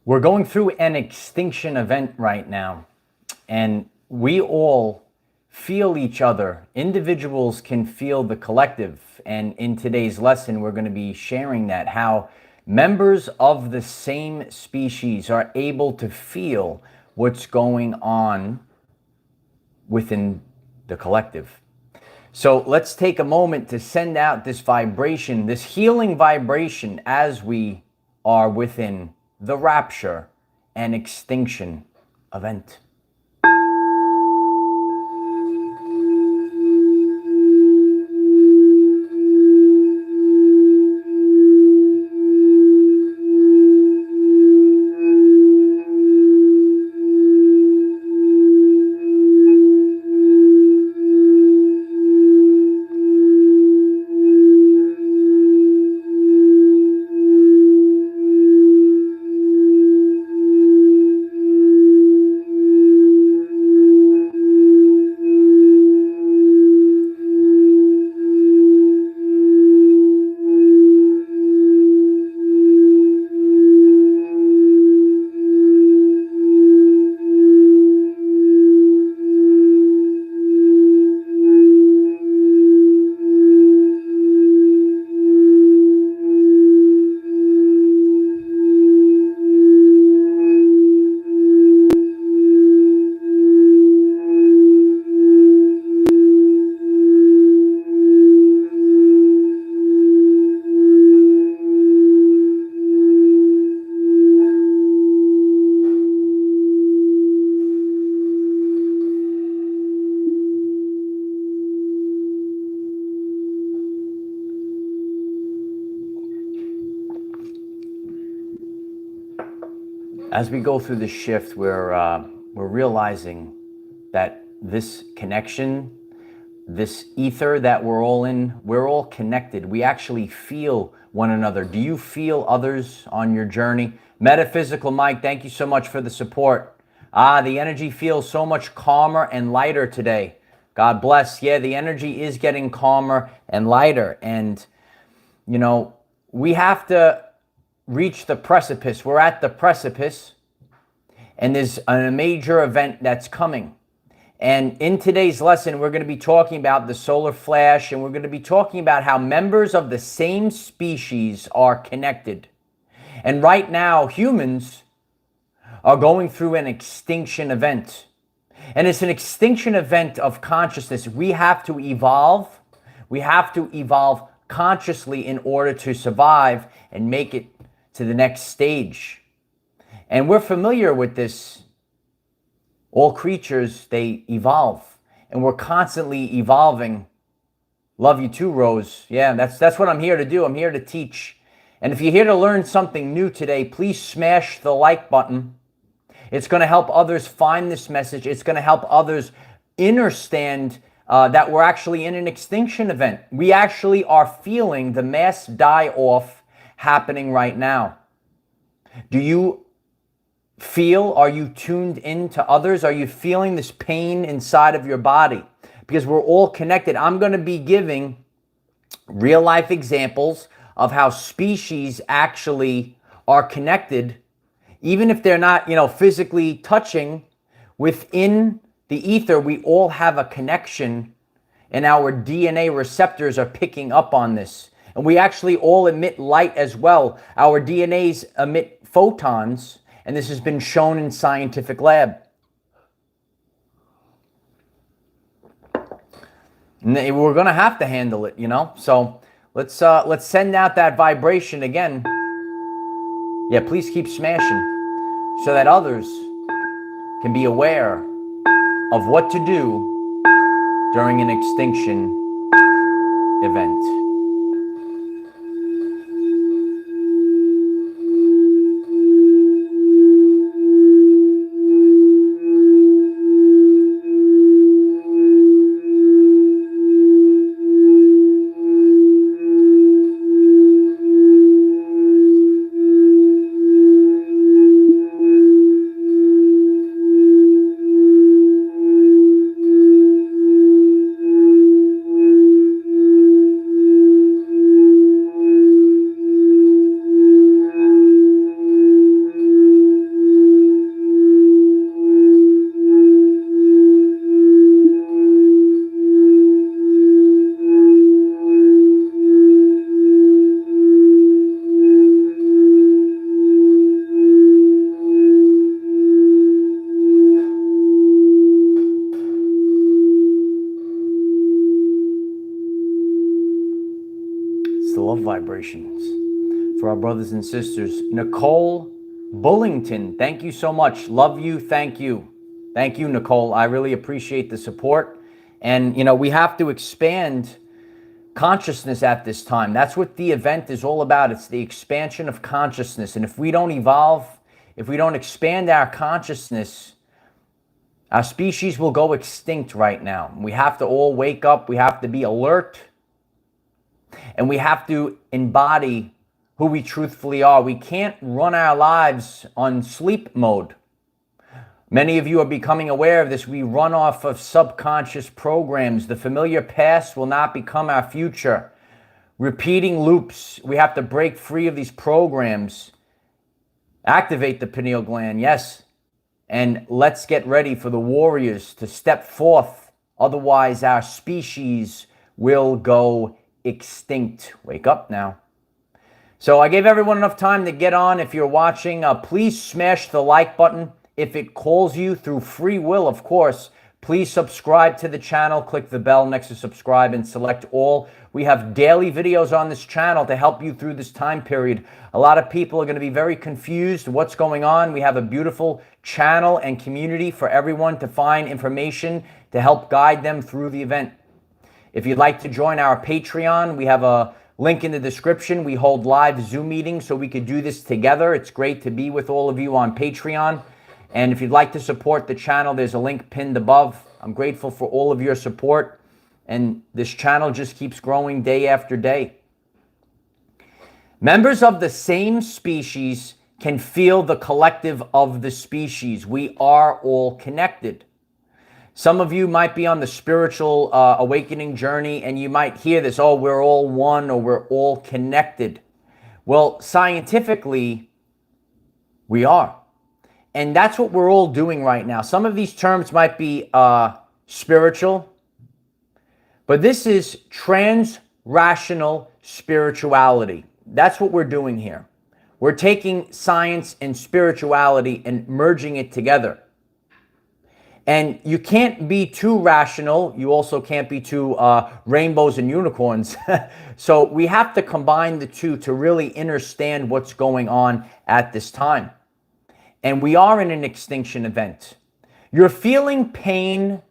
We're going through an extinction event right now, and we all feel each other. Individuals can feel the collective, and in today's lesson, we're going to be sharing that, how members of the same species are able to feel what's going on within the collective. So let's take a moment to send out this vibration, this healing vibration, as we are within the rapture and extinction event. As we go through this shift, we're realizing that this connection, this ether that we're all in, we're all connected. We actually feel one another. Do you feel others on your journey? Metaphysical Mike, thank you so much for the support. The energy feels so much calmer and lighter today. God bless. Yeah, the energy is getting calmer and lighter. And, you know, we have to reach the precipice. We're at the precipice, and there's a major event that's coming. And in today's lesson, we're going to be talking about the solar flash, and we're going to be talking about how members of the same species are connected. And right now, humans are going through an extinction event. And it's an extinction event of consciousness. We have to evolve. We have to evolve consciously in order to survive and make it to the next stage. And we're familiar with this. All creatures, they evolve, and we're constantly evolving. Love you too, Rose. Yeah, that's what I'm here to do. I'm here to teach. And if you're here to learn something new today, please smash the like button. It's going to help others find this message. It's going to help others understand that we're actually in an extinction event. We actually are feeling the mass die-off happening right now. Do you feel, are you tuned in to others? Are you feeling this pain inside of your body? Because we're all connected. I'm going to be giving real life examples of how species actually are connected, even if they're not, physically touching. Within the ether, we all have a connection, and our DNA receptors are picking up on this. And we actually all emit light as well. Our DNAs emit photons, and this has been shown in scientific lab. And we're going to have to handle it, So let's send out that vibration again. Yeah, please keep smashing so that others can be aware of what to do during an extinction event. vibrations for our brothers and sisters. Nicole Bullington, thank you so much. Love you. Thank you. Thank you, Nicole. I really appreciate the support. And, we have to expand consciousness at this time. That's what the event is all about. It's the expansion of consciousness. And if we don't evolve, if we don't expand our consciousness, our species will go extinct right now. We have to all wake up. We have to be alert. And we have to embody who we truthfully are. We can't run our lives on sleep mode. Many of you are becoming aware of this. We run off of subconscious programs. The familiar past will not become our future. Repeating loops. We have to break free of these programs. Activate the pineal gland, yes. And let's get ready for the warriors to step forth. Otherwise, our species will go extinct. Wake up now. So I gave everyone enough time to get on. If you're watching, please smash the like button. If it calls you through free will, of course, please subscribe to the channel. Click the bell next to subscribe and select all. We have daily videos on this channel to help you through this time period. A lot of people are going to be very confused what's going on. We have a beautiful channel and community for everyone to find information to help guide them through the event. If you'd like to join our Patreon, we have a link in the description. We hold live Zoom meetings so we could do this together. It's great to be with all of you on Patreon. And if you'd like to support the channel, there's a link pinned above. I'm grateful for all of your support. And this channel just keeps growing day after day. Members of the same species can feel the collective of the species. We are all connected. Some of you might be on the spiritual awakening journey and you might hear this, oh, we're all one or we're all connected. Well, scientifically, we are. And that's what we're all doing right now. Some of these terms might be spiritual, but this is trans-rational spirituality. That's what we're doing here. We're taking science and spirituality and merging it together. And you can't be too rational. You also can't be too rainbows and unicorns. So we have to combine the two to really understand what's going on at this time. And we are in an extinction event. You're feeling pain,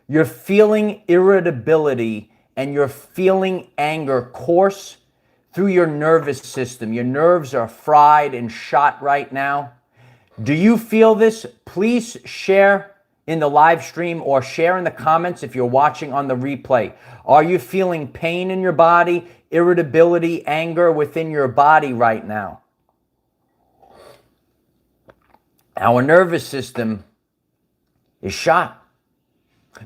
you're feeling irritability, and you're feeling anger course through your nervous system. Your nerves are fried and shot right now. Do you feel this? Please share in the live stream or share in the comments if you're watching on the replay. Are you feeling pain in your body, irritability, anger within your body right now? Our nervous system is shot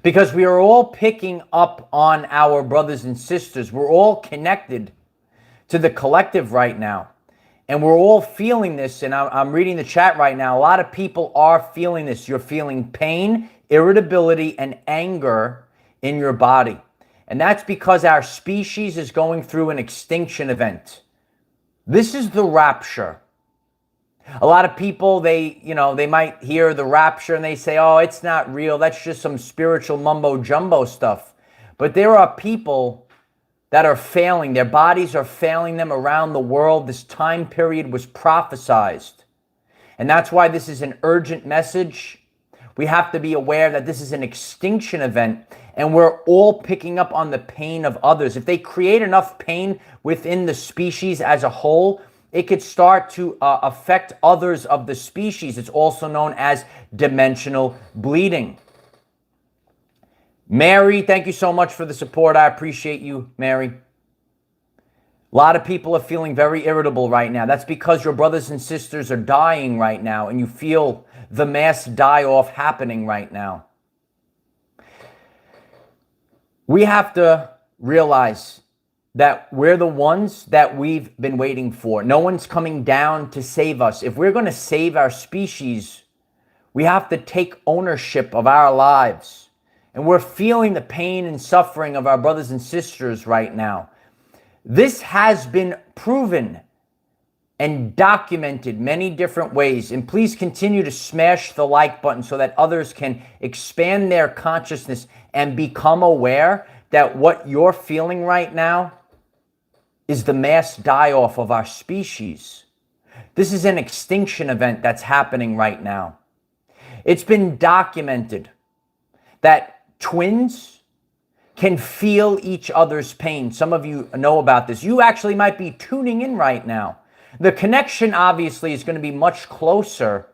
because we are all picking up on our brothers and sisters. We're all connected to the collective right now. And we're all feeling this. And I'm reading the chat right now. A lot of people are feeling this. You're feeling pain, irritability, and anger in your body. And that's because our species is going through an extinction event. This is the rapture. A lot of people, they might hear the rapture and they say, oh, it's not real. That's just some spiritual mumbo jumbo stuff. But there are people that are failing. Their bodies are failing them around the world. This time period was prophesized. And that's why this is an urgent message. We have to be aware that this is an extinction event and we're all picking up on the pain of others. If they create enough pain within the species as a whole, it could start to affect others of the species. It's also known as dimensional bleeding. Mary, thank you so much for the support. I appreciate you, Mary. A lot of people are feeling very irritable right now. That's because your brothers and sisters are dying right now, and you feel the mass die-off happening right now. We have to realize that we're the ones that we've been waiting for. No one's coming down to save us. If we're going to save our species, we have to take ownership of our lives. And we're feeling the pain and suffering of our brothers and sisters right now. This has been proven and documented many different ways. And please continue to smash the like button so that others can expand their consciousness and become aware that what you're feeling right now is the mass die-off of our species. This is an extinction event that's happening right now. It's been documented that twins can feel each other's pain. Some of you know about this. You actually might be tuning in right now. The connection obviously is going to be much closer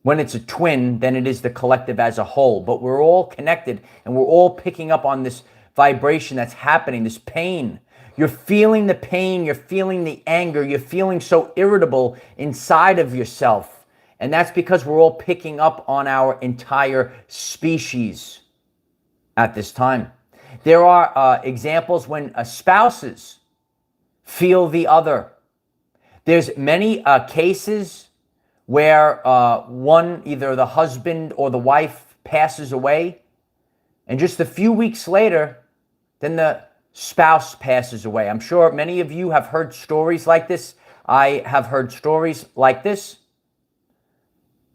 when it's a twin than it is the collective as a whole. But we're all connected and we're all picking up on this vibration that's happening, this pain. You're feeling the pain, you're feeling the anger, you're feeling so irritable inside of yourself. And that's because we're all picking up on our entire species at this time. There are examples when spouses feel the other. There's many cases where one, either the husband or the wife passes away, and just a few weeks later, then the spouse passes away. I'm sure many of you have heard stories like this. I have heard stories like this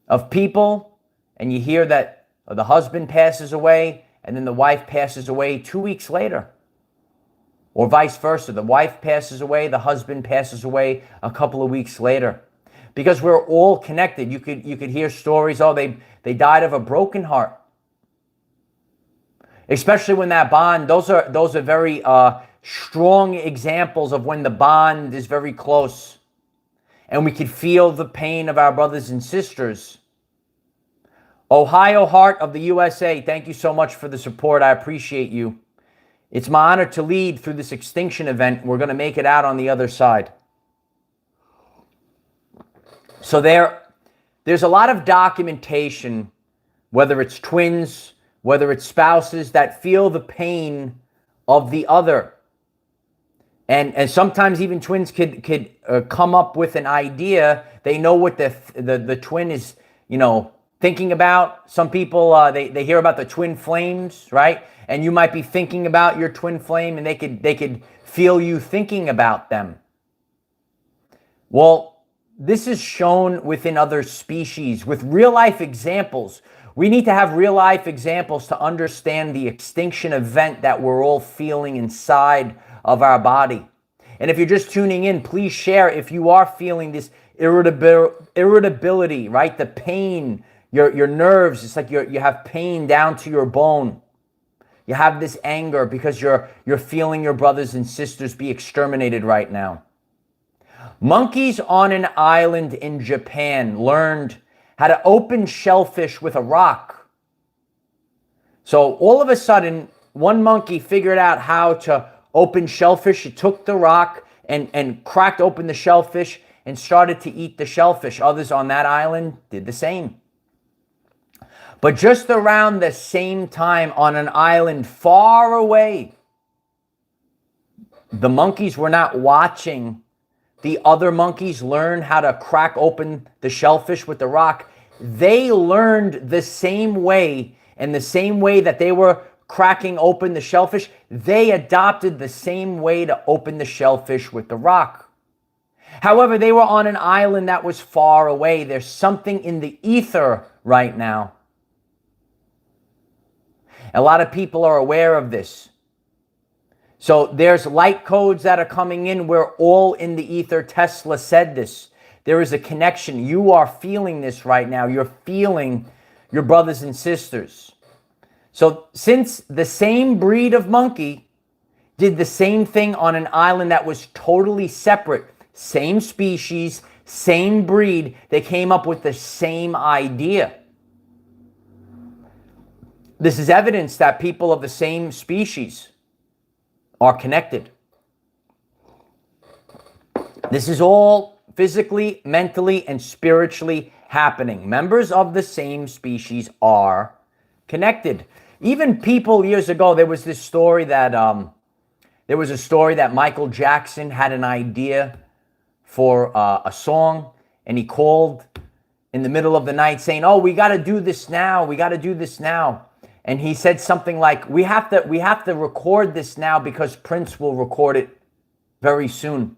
of people, and you hear that the husband passes away, and then the wife passes away 2 weeks later. Or vice versa. The wife passes away, the husband passes away a couple of weeks later. Because we're all connected. You could hear stories, oh, they died of a broken heart. Especially when that bond, those are very strong examples of when the bond is very close. And we could feel the pain of our brothers and sisters. Ohio Heart of the USA, thank you so much for the support. I appreciate you. It's my honor to lead through this extinction event. We're going to make it out on the other side. So there's a lot of documentation, whether it's twins, whether it's spouses, that feel the pain of the other. And sometimes even twins could come up with an idea. They know what the twin is, thinking about. Some people, they hear about the twin flames, right? And you might be thinking about your twin flame, and they could feel you thinking about them. Well, this is shown within other species with real life examples. We need to have real life examples to understand the extinction event that we're all feeling inside of our body. And if you're just tuning in, please share if you are feeling this irritability, right? The pain, your nerves, it's like you have pain down to your bone. You have this anger because you're feeling your brothers and sisters be exterminated right now. Monkeys on an island in Japan learned how to open shellfish with a rock. So all of a sudden, one monkey figured out how to open shellfish. It took the rock and cracked open the shellfish and started to eat the shellfish. Others on that island did the same. But just around the same time, on an island far away, the monkeys were not watching the other monkeys learn how to crack open the shellfish with the rock. They learned the same way, and the same way that they were cracking open the shellfish, they adopted the same way to open the shellfish with the rock. However, they were on an island that was far away. There's something in the ether right now. A lot of people are aware of this. So there's light codes that are coming in. We're all in the ether. Tesla said this. There is a connection. You are feeling this right now. You're feeling your brothers and sisters. So since the same breed of monkey did the same thing on an island that was totally separate, same species, same breed, they came up with the same idea. This is evidence that people of the same species are connected. This is all physically, mentally, and spiritually happening. Members of the same species are connected. Even people years ago, there was this story that Michael Jackson had an idea for a song, and he called in the middle of the night saying, "Oh, we got to do this now. We got to do this now." And he said something like, we have to record this now because Prince will record it very soon.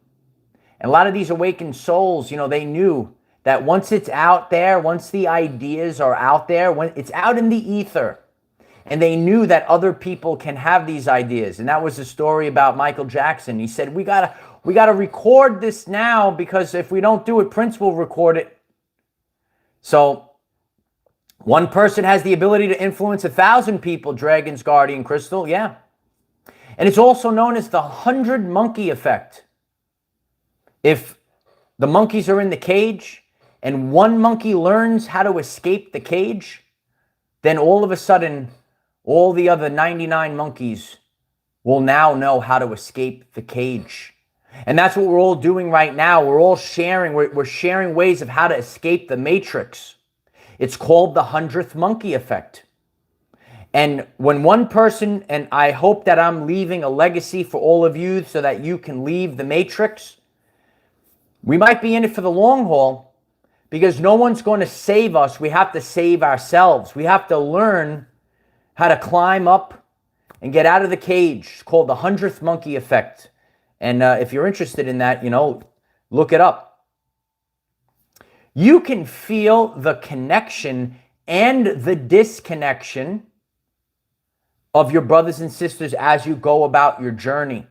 And a lot of these awakened souls, they knew that once it's out there, once the ideas are out there, when it's out in the ether, And they knew that other people can have these ideas. And that was the story about Michael Jackson. He said, we gotta record this now, because if we don't do it, Prince will record it. So one person has the ability to influence 1,000 people, Dragon's Guardian Crystal, yeah. And it's also known as the 100 monkey effect. If the monkeys are in the cage and one monkey learns how to escape the cage, then all of a sudden, all the other 99 monkeys will now know how to escape the cage. And that's what we're all doing right now. We're all sharing. We're sharing ways of how to escape the matrix. It's called the 100th monkey effect. And when one person, and I hope that I'm leaving a legacy for all of you so that you can leave the matrix. We might be in it for the long haul, because no one's going to save us. We have to save ourselves. We have to learn how to climb up and get out of the cage. It's called the 100th monkey effect. And if you're interested in that, look it up. You can feel the connection and the disconnection of your brothers and sisters as you go about your journey.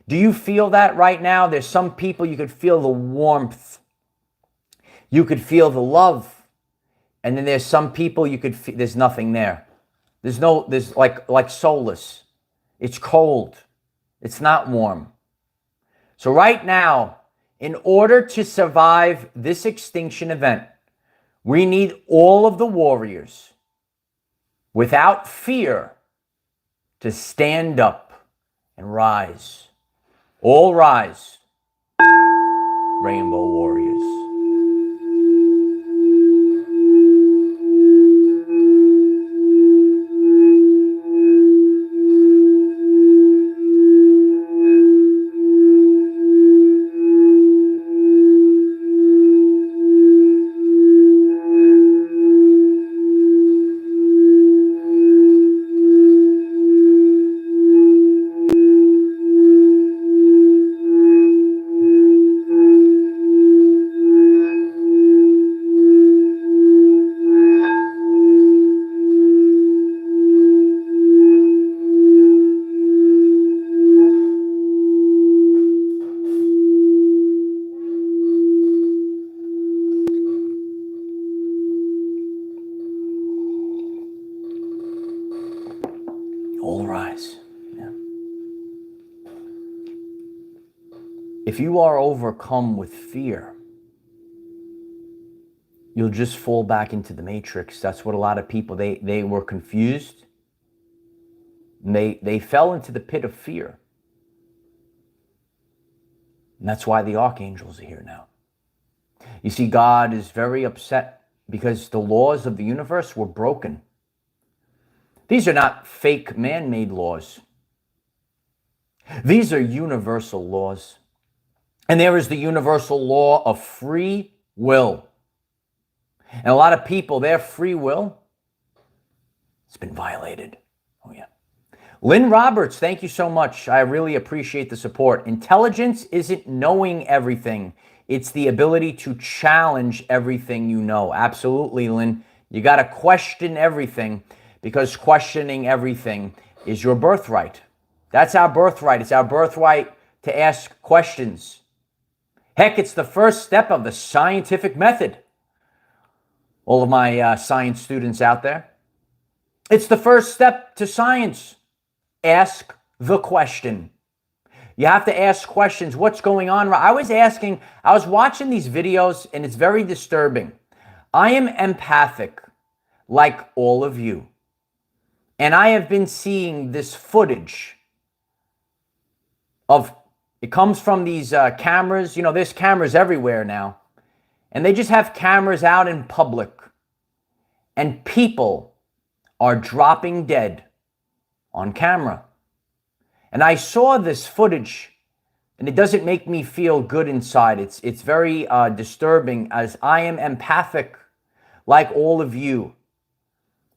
Do you feel that right now? There's some people you could feel the warmth. You could feel the love. And then there's some people you could feel there's nothing there. There's like soulless. It's cold. It's not warm. So right now, in order to survive this extinction event, we need all of the warriors, without fear, to stand up and rise. All rise, Rainbow Warriors. All rise. Yeah. If you are overcome with fear, you'll just fall back into the matrix. That's what a lot of people, they were confused. And they fell into the pit of fear. And that's why the archangels are here now. You see, God is very upset because the laws of the universe were broken. These are not fake man-made laws. These are universal laws. And there is the universal law of free will. And a lot of people, their free will, it's been violated. Oh, yeah. Lynn Roberts, thank you so much. I really appreciate the support. Intelligence isn't knowing everything. It's the ability to challenge everything you know. Absolutely, Lynn. You got to question everything, because questioning everything is your birthright. That's our birthright. It's our birthright to ask questions. Heck, it's the first step of the scientific method. All of my science students out there. It's the first step to science. Ask the question. You have to ask questions. What's going on? I was watching these videos, and it's very disturbing. I am empathic, like all of you. And I have been seeing this footage of, it comes from these cameras. There's cameras everywhere now. And they just have cameras out in public. And people are dropping dead on camera. And I saw this footage, and it doesn't make me feel good inside. It's very disturbing, as I am empathic like all of you.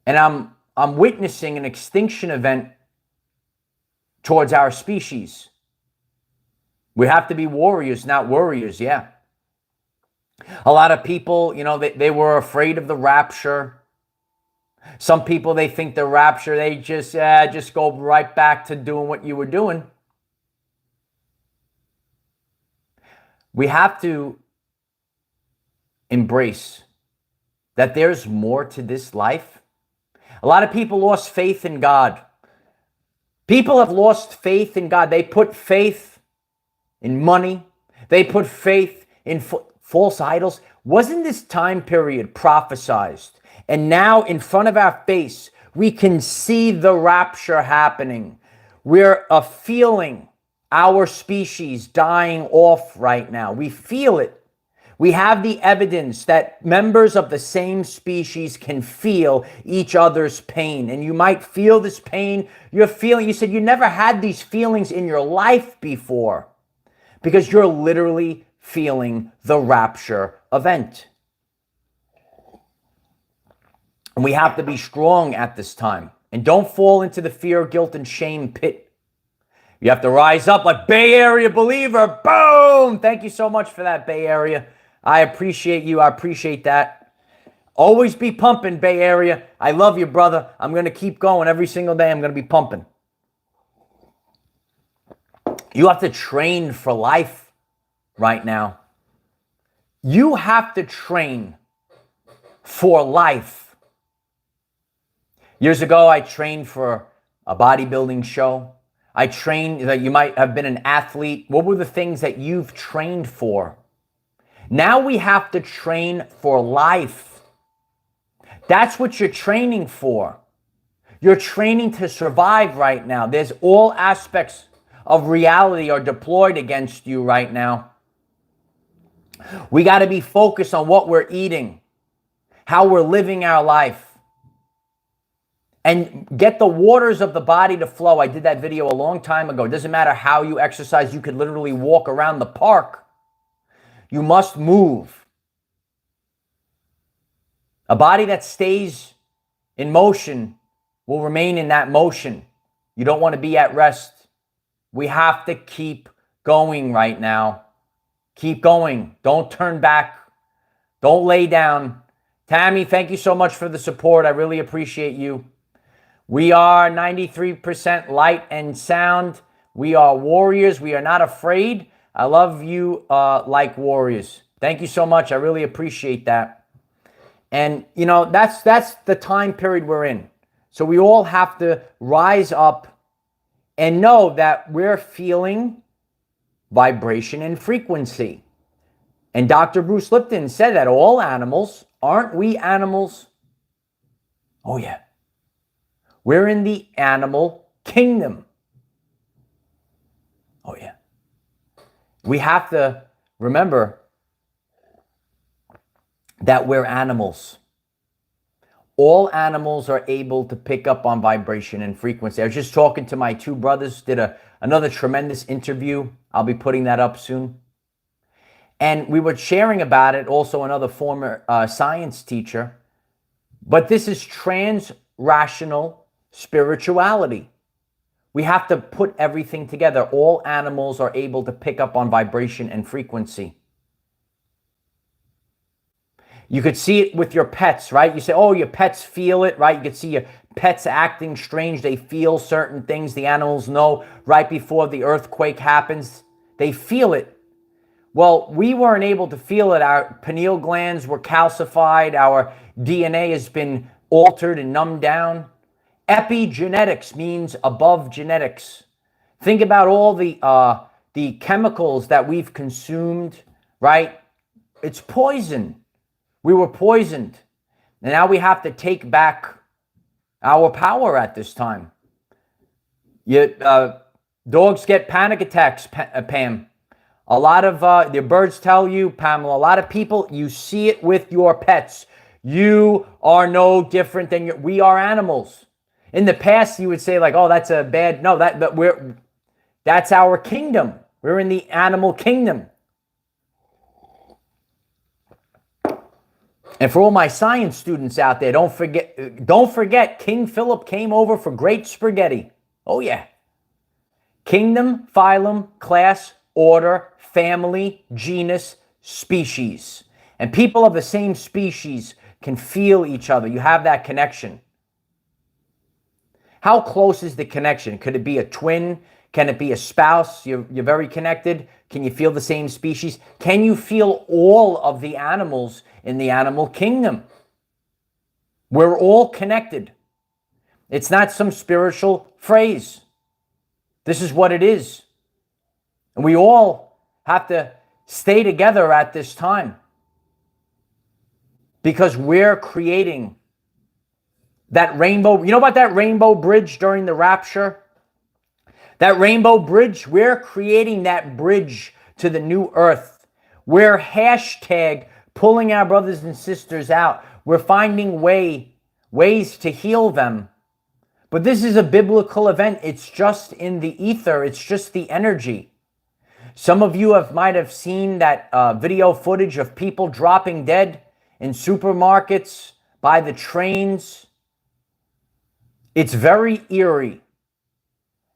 And I'm witnessing an extinction event towards our species. We have to be warriors, not worriers, yeah. A lot of people, they were afraid of the rapture. Some people, they think the rapture, they just go right back to doing what you were doing. We have to embrace that there's more to this life. A lot of people lost faith in God. People have lost faith in God. They put faith in money. They put faith in false idols. Wasn't this time period prophesized? And now in front of our face, we can see the rapture happening. We're feeling our species dying off right now. We feel it. We have the evidence that members of the same species can feel each other's pain. And you might feel this pain. You said you never had these feelings in your life before because you're literally feeling the rapture event. And we have to be strong at this time. And don't fall into the fear, guilt, and shame pit. You have to rise up like Bay Area believer. Boom! Thank you so much for that, Bay Area. I appreciate you. I appreciate that. Always be pumping, Bay Area. I love you, brother. I'm going to keep going every single day. I'm going to be pumping. You have to train for life right now. You have to train for life. Years ago, I trained for a bodybuilding show. I trained, you might have been an athlete. What were the things that you've trained for? Now we have to train for life. That's what you're training for. You're training to survive right now. There's all aspects of reality are deployed against you right now. We got to be focused on what we're eating, how we're living our life, and get the waters of the body to flow. I did that video a long time ago. It doesn't matter how you exercise. You could literally walk around the park. You must move. A body that stays in motion will remain in that motion. You don't want to be at rest. We have to keep going right now. Keep going. Don't turn back. Don't lay down. Tammy, thank you so much for the support. I really appreciate you. We are 93% light and sound. We are warriors. We are not afraid. I love you like warriors. Thank you so much. I really appreciate that. And, you know, that's the time period we're in. So we all have to rise up and know that we're feeling vibration and frequency. And Dr. Bruce Lipton said that all animals, aren't we animals? Oh, yeah. We're in the animal kingdom. Oh, yeah. We have to remember that we're animals. All animals are able to pick up on vibration and frequency. I was just talking to my two brothers, did another tremendous interview. I'll be putting that up soon. And we were sharing about it, also another former science teacher. But this is trans-rational spirituality. We have to put everything together. All animals are able to pick up on vibration and frequency. You could see it with your pets, right? You say, oh, your pets feel it, right? You could see your pets acting strange. They feel certain things. The animals know right before the earthquake happens. They feel it. Well, we weren't able to feel it. Our pineal glands were calcified. Our DNA has been altered and numbed down. Epigenetics means above genetics. Think about all the chemicals that we've consumed, right? It's poison. We were poisoned. And now we have to take back our power at this time. Dogs get panic attacks, Pam. A lot of the birds tell you, Pamela, a lot of people, you see it with your pets. You are no different than we are animals. In the past, you would say like, oh, that's a bad, no, that's our kingdom. We're in the animal kingdom. And for all my science students out there, don't forget King Philip came over for great spaghetti. Oh yeah. Kingdom, phylum, class, order, family, genus, species. And people of the same species can feel each other. You have that connection. How close is the connection? Could it be a twin? Can it be a spouse? You're very connected. Can you feel the same species? Can you feel all of the animals in the animal kingdom? We're all connected. It's not some spiritual phrase. This is what it is. And we all have to stay together at this time, because we're creating that rainbow. You know about that rainbow bridge during the rapture? That rainbow bridge, we're creating that bridge to the new earth. We're hashtag pulling our brothers and sisters out. We're finding ways to heal them. But this is a biblical event. It's just in the ether. It's just the energy. Some of you might have seen that video footage of people dropping dead in supermarkets, by the trains. It's very eerie.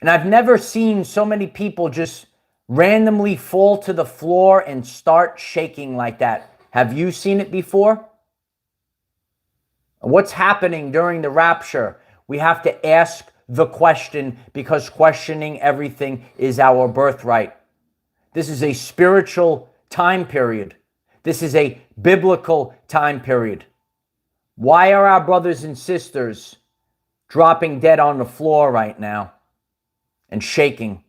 And I've never seen so many people just randomly fall to the floor and start shaking like that. Have you seen it before? What's happening during the rapture? We have to ask the question, because questioning everything is our birthright. This is a spiritual time period. This is a biblical time period. Why are our brothers and sisters dropping dead on the floor right now and shaking?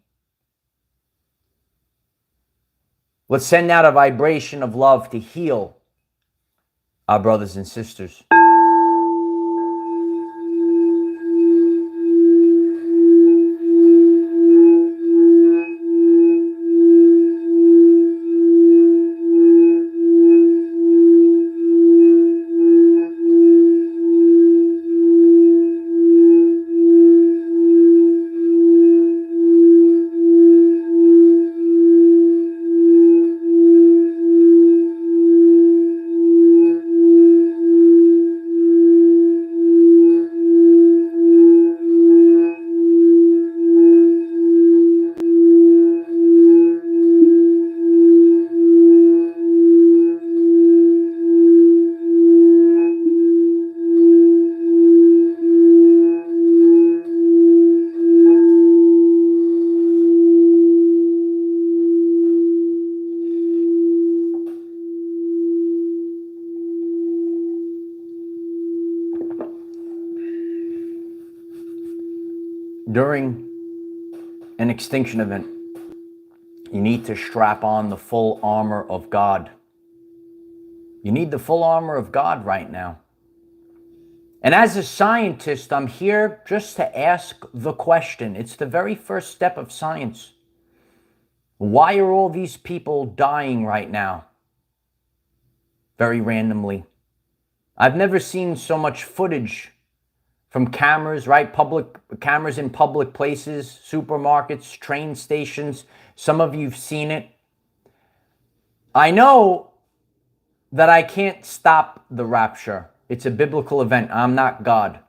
Let's send out a vibration of love to heal our brothers and sisters. During an extinction event, you need to strap on the full armor of God. You need the full armor of God right now. And as a scientist, I'm here just to ask the question. It's the very first step of science. Why are all these people dying right now? Very randomly. I've never seen so much footage from cameras, right? Public cameras in public places, supermarkets, train stations. Some of you've seen it. I know that I can't stop the rapture. It's a biblical event. I'm not God.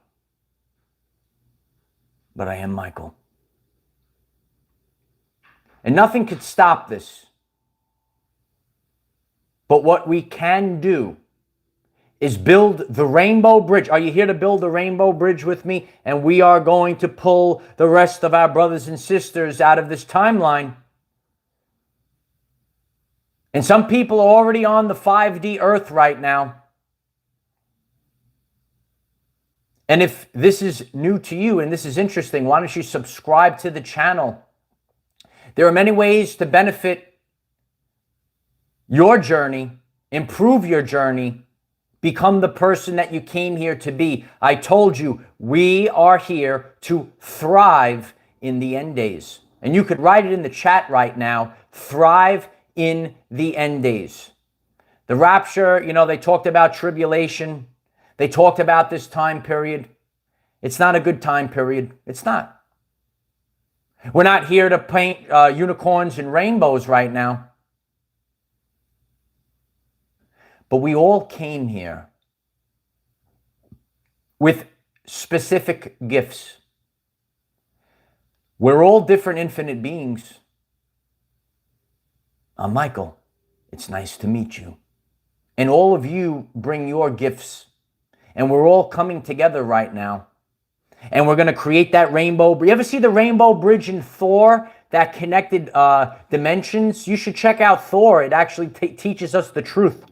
But I am Michael. And nothing could stop this. But what we can do is build the rainbow bridge. Are you here to build the rainbow bridge with me? And we are going to pull the rest of our brothers and sisters out of this timeline. And some people are already on the 5D earth right now. And if this is new to you and this is interesting, why don't you subscribe to the channel? There are many ways to benefit your journey, improve your journey, become the person that you came here to be. I told you, we are here to thrive in the end days. And you could write it in the chat right now, thrive in the end days. The rapture, they talked about tribulation. They talked about this time period. It's not a good time period. It's not. We're not here to paint unicorns and rainbows right now. But we all came here with specific gifts. We're all different infinite beings. I'm Michael. It's nice to meet you. And all of you bring your gifts. And we're all coming together right now. And we're going to create that rainbow. You ever see the rainbow bridge in Thor that connected dimensions? You should check out Thor. It actually teaches us the truth.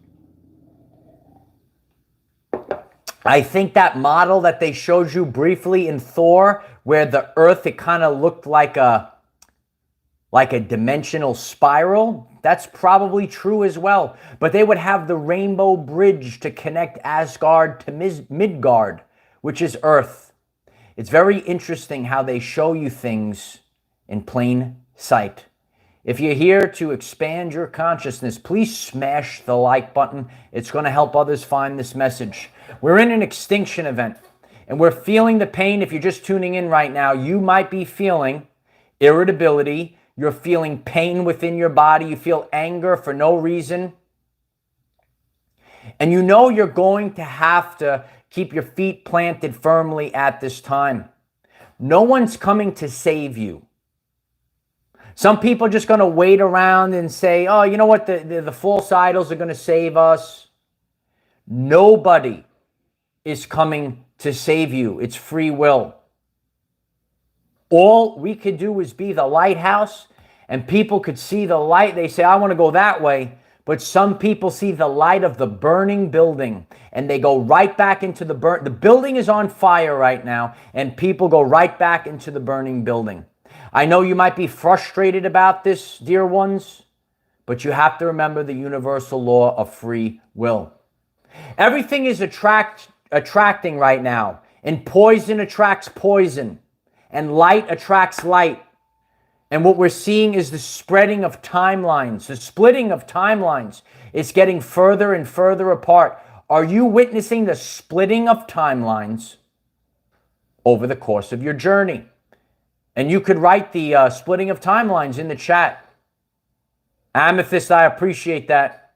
I think that model that they showed you briefly in Thor, where the Earth, it kind of looked like a dimensional spiral, that's probably true as well. But they would have the rainbow bridge to connect Asgard to Midgard, which is Earth. It's very interesting how they show you things in plain sight. If you're here to expand your consciousness, please smash the like button. It's going to help others find this message. We're in an extinction event, and we're feeling the pain. If you're just tuning in right now, you might be feeling irritability. You're feeling pain within your body. You feel anger for no reason. And you know you're going to have to keep your feet planted firmly at this time. No one's coming to save you. Some people are just going to wait around and say, oh, you know what, the false idols are going to save us. Nobody is coming to save you. It's free will. All we could do is be the lighthouse, and people could see the light. They say, I want to go that way. But some people see the light of the burning building, and they go right back into the building is on fire right now, and people go right back into the burning building. I know you might be frustrated about this, dear ones, but you have to remember the universal law of free will. Everything is attracting right now, and poison attracts poison, and light attracts light. And what we're seeing is the spreading of timelines, the splitting of timelines. It's getting further and further apart. Are you witnessing the splitting of timelines over the course of your journey? And you could write the splitting of timelines in the chat. Amethyst, I appreciate that.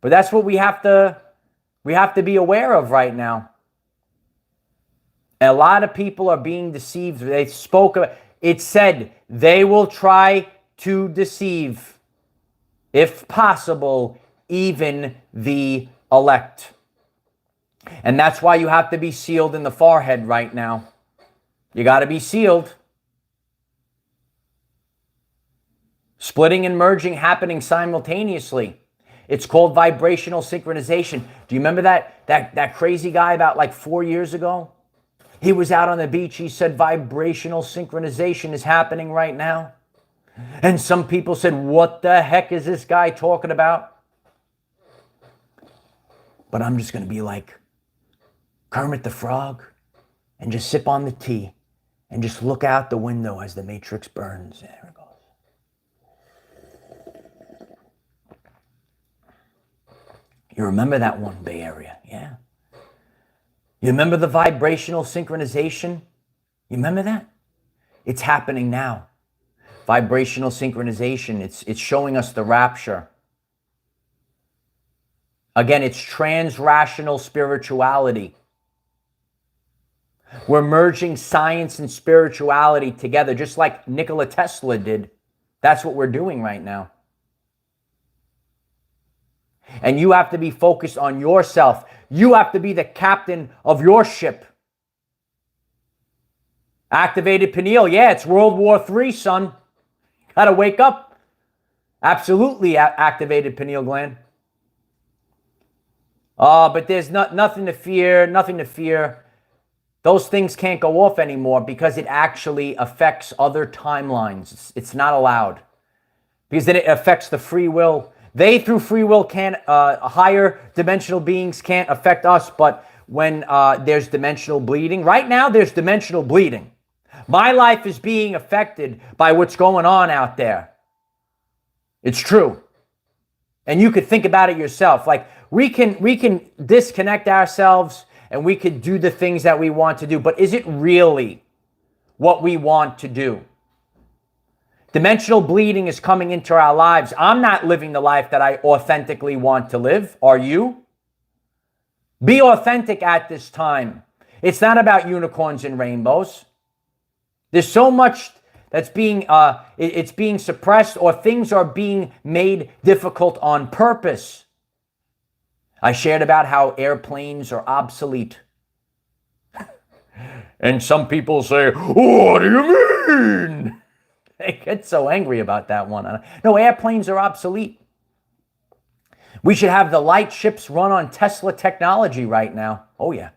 But that's what we have to be aware of right now. And a lot of people are being deceived. They spoke of it, said they will try to deceive, if possible, even the elect. And that's why you have to be sealed in the forehead right now. You got to be sealed. Splitting and merging happening simultaneously. It's called vibrational synchronization. Do you remember that crazy guy about like 4 years ago? He was out on the beach. He said vibrational synchronization is happening right now. And some people said, what the heck is this guy talking about? But I'm just going to be like Kermit the Frog and just sip on the tea and just look out the window as the matrix burns. There it goes. You remember that one, Bay Area? Yeah. You remember the vibrational synchronization? You remember that? It's happening now. Vibrational synchronization. It's showing us the rapture. Again, it's trans-rational spirituality. We're merging science and spirituality together, just like Nikola Tesla did. That's what we're doing right now. And you have to be focused on yourself. You have to be the captain of your ship. Activated pineal. Yeah, it's World War III, son. Got to wake up. Absolutely activated pineal gland. But there's nothing to fear, nothing to fear. Those things can't go off anymore because it actually affects other timelines. It's not allowed. Because then it affects the free will. They, through free will, can't, higher dimensional beings can't affect us, but when there's dimensional bleeding, right now there's dimensional bleeding. My life is being affected by what's going on out there. It's true. And you could think about it yourself. Like, we can disconnect ourselves and we could do the things that we want to do, but is it really what we want to do? Dimensional bleeding is coming into our lives. I'm not living the life that I authentically want to live. Are you? Be authentic at this time. It's not about unicorns and rainbows. There's so much that's being, it's being suppressed, or things are being made difficult on purpose. I shared about how airplanes are obsolete. And some people say, what do you mean? They get so angry about that one. No, airplanes are obsolete. We should have the light ships run on Tesla technology right now. Oh, yeah.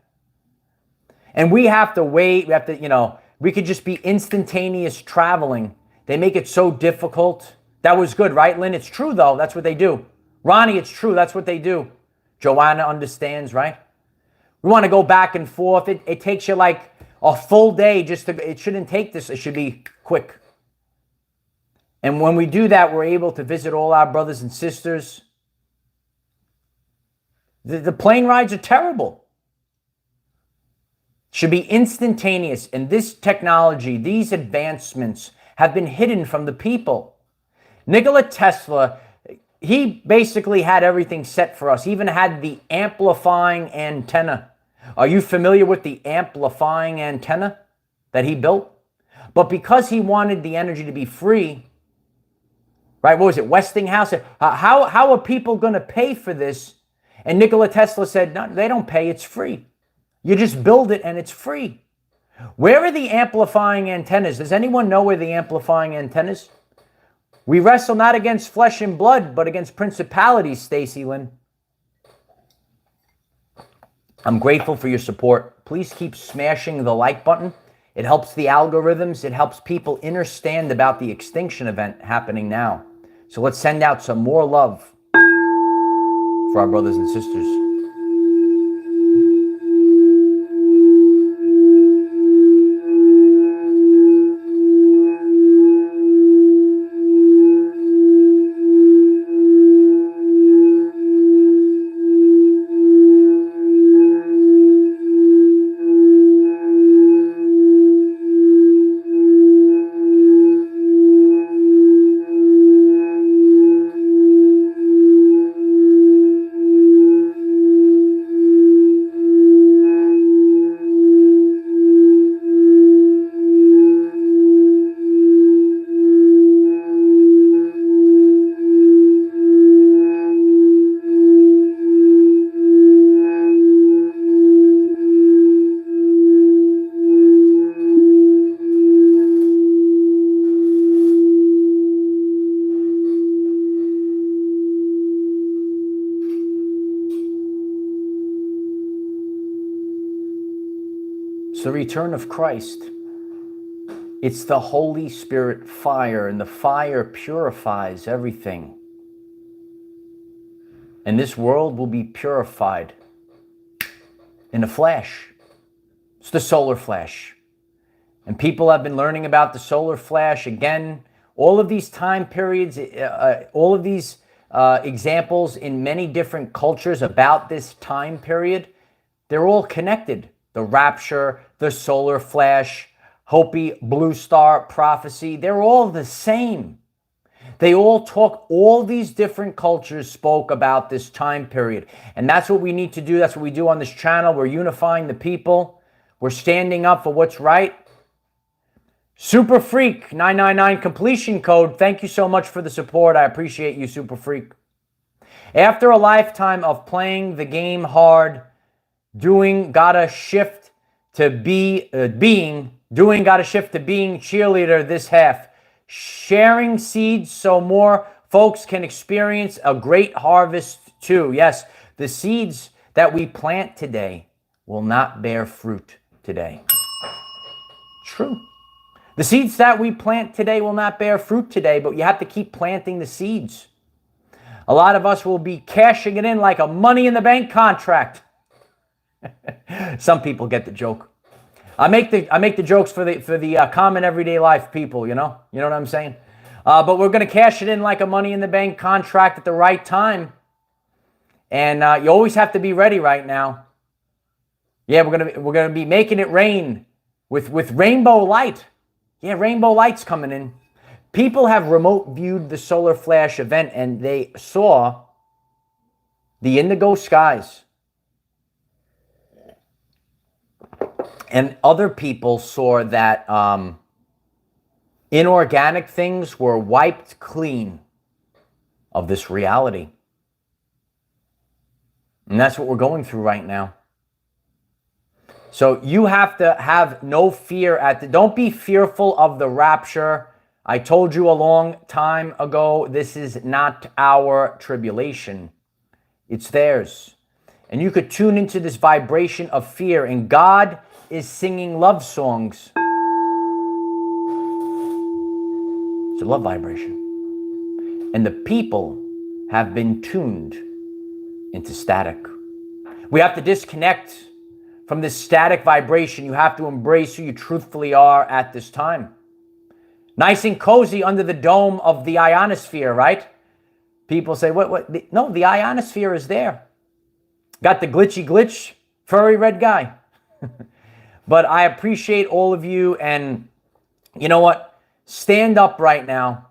And we have to wait. We have to, we could just be instantaneous traveling. They make it so difficult. That was good, right, Lynn? It's true, though. That's what they do. Ronnie, it's true. That's what they do. Joanna understands, right? We want to go back and forth. It takes you like a full day it shouldn't take this. It should be quick. And when we do that, we're able to visit all our brothers and sisters. The plane rides are terrible. Should be instantaneous. And this technology, these advancements have been hidden from the people. Nikola Tesla, he basically had everything set for us. He even had the amplifying antenna. Are you familiar with the amplifying antenna that he built? But because he wanted the energy to be free, right? What was it? Westinghouse? How are people going to pay for this? And Nikola Tesla said, no, they don't pay. It's free. You just build it and it's free. Where are the amplifying antennas? Does anyone know where the amplifying antennas? We wrestle not against flesh and blood, but against principalities, Stacy Lynn. I'm grateful for your support. Please keep smashing the like button. It helps the algorithms. It helps people understand about the extinction event happening now. So let's send out some more love for our brothers and sisters. It's the return of Christ. It's the Holy Spirit fire, and the fire purifies everything. And this world will be purified in a flash. It's the solar flash. And people have been learning about the solar flash. Again, all of these time periods, all of these examples in many different cultures about this time period, they're all connected. The rapture, the solar flash, Hopi blue star prophecy, they're all the same. They all talk, all these different cultures spoke about this time period. And that's what we need to do. That's what we do on this channel. We're unifying the people. We're standing up for what's right. Super Freak 999 completion code. Thank you so much for the support. I appreciate you, Super Freak. After a lifetime of playing the game hard, gotta shift to being cheerleader this half. Sharing seeds so more folks can experience a great harvest too. Yes, the seeds that we plant today will not bear fruit today. True. The seeds that we plant today will not bear fruit today, but you have to keep planting the seeds. A lot of us will be cashing it in like a money in the bank contract. Some people get the joke. I make the jokes for the common everyday life people, you know what I'm saying? But we're going to cash it in like a money in the bank contract at the right time. And you always have to be ready right now. Yeah, we're gonna be making it rain with rainbow light. Yeah, rainbow light's coming in. People have remote viewed the solar flash event and they saw the indigo skies. And other people saw that inorganic things were wiped clean of this reality. And that's what we're going through right now. So you have to have no fear don't be fearful of the rapture. I told you a long time ago, this is not our tribulation. It's theirs. And you could tune into this vibration of fear, and God is singing love songs. It's a love vibration. And the people have been tuned into static. We have to disconnect from this static vibration. You have to embrace who you truthfully are at this time. Nice and cozy under the dome of the ionosphere, right? People say, what? No, the ionosphere is there. Got the glitch, furry red guy. But I appreciate all of you, and you know what? Stand up right now.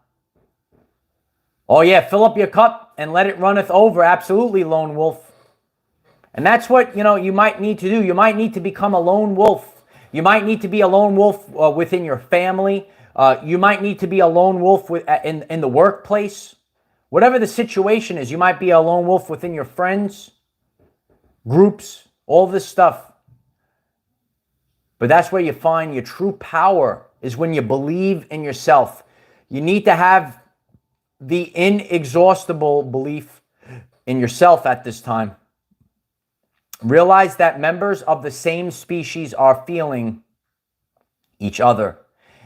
Oh yeah, fill up your cup and let it runneth over. Absolutely, lone wolf. And that's what, you might need to do. You might need to become a lone wolf. You might need to be a lone wolf within your family. You might need to be a lone wolf in the workplace. Whatever the situation is, you might be a lone wolf within your friends, groups, all this stuff. But that's where you find your true power, is when you believe in yourself. You need to have the inexhaustible belief in yourself at this time. Realize that members of the same species are feeling each other.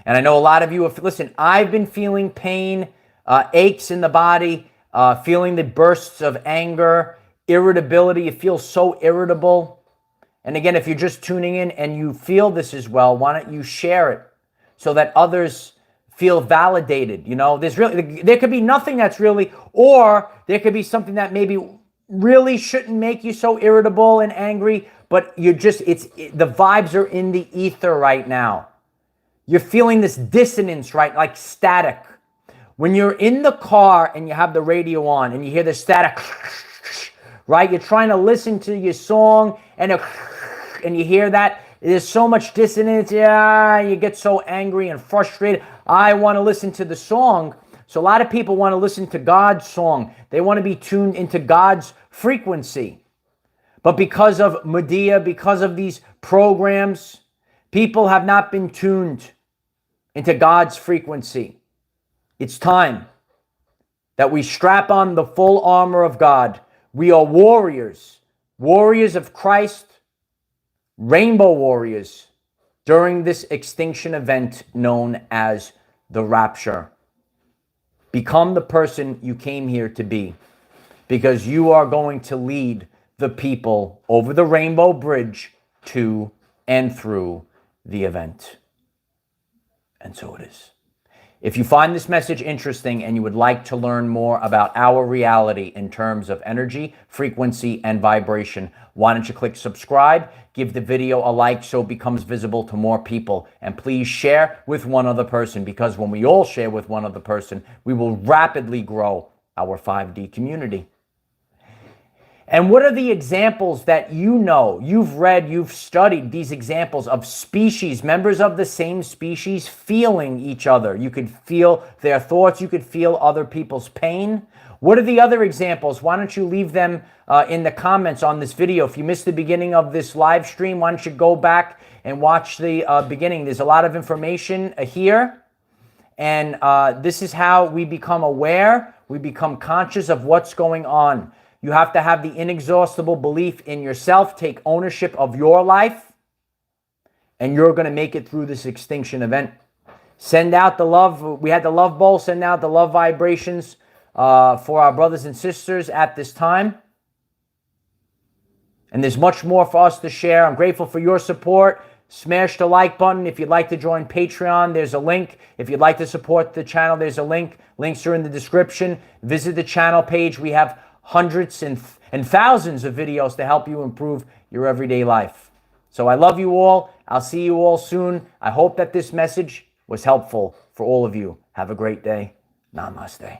And I know a lot of you have, listen, I've been feeling pain, aches in the body, feeling the bursts of anger, irritability. You feel so irritable. And again, if you're just tuning in and you feel this as well, why don't you share it so that others feel validated? There could be nothing that's really, or there could be something that maybe really shouldn't make you so irritable and angry, but the vibes are in the ether right now. You're feeling this dissonance, right? Like static. When you're in the car and you have the radio on and you hear the static, right? You're trying to listen to your song and you hear that. There's so much dissonance. Yeah, you get so angry and frustrated. I want to listen to the song. So a lot of people want to listen to God's song. They want to be tuned into God's frequency. But because of media, because of these programs, people have not been tuned into God's frequency. It's time that we strap on the full armor of God. We are warriors, warriors of Christ, rainbow warriors during this extinction event known as the Rapture. Become the person you came here to be, because you are going to lead the people over the rainbow bridge to and through the event. And so it is. If you find this message interesting and you would like to learn more about our reality in terms of energy, frequency, and vibration, why don't you click subscribe, give the video a like so it becomes visible to more people, and please share with one other person, because when we all share with one other person, we will rapidly grow our 5D community. And what are the examples that you've read, you've studied these examples of species, members of the same species feeling each other? You could feel their thoughts. You could feel other people's pain. What are the other examples? Why don't you leave them in the comments on this video? If you missed the beginning of this live stream, why don't you go back and watch the beginning? There's a lot of information here. And this is how we become aware. We become conscious of what's going on. You have to have the inexhaustible belief in yourself, take ownership of your life, and you're going to make it through this extinction event. Send out the love. We had the love bowl. Send out the love vibrations for our brothers and sisters at this time. And there's much more for us to share. I'm grateful for your support. Smash the like button. If you'd like to join Patreon, there's a link. If you'd like to support the channel, there's a link. Links are in the description. Visit the channel page. We have hundreds and thousands of videos to help you improve your everyday life. So I love you all. I'll see you all soon. I hope that this message was helpful for all of you. Have a great day. Namaste.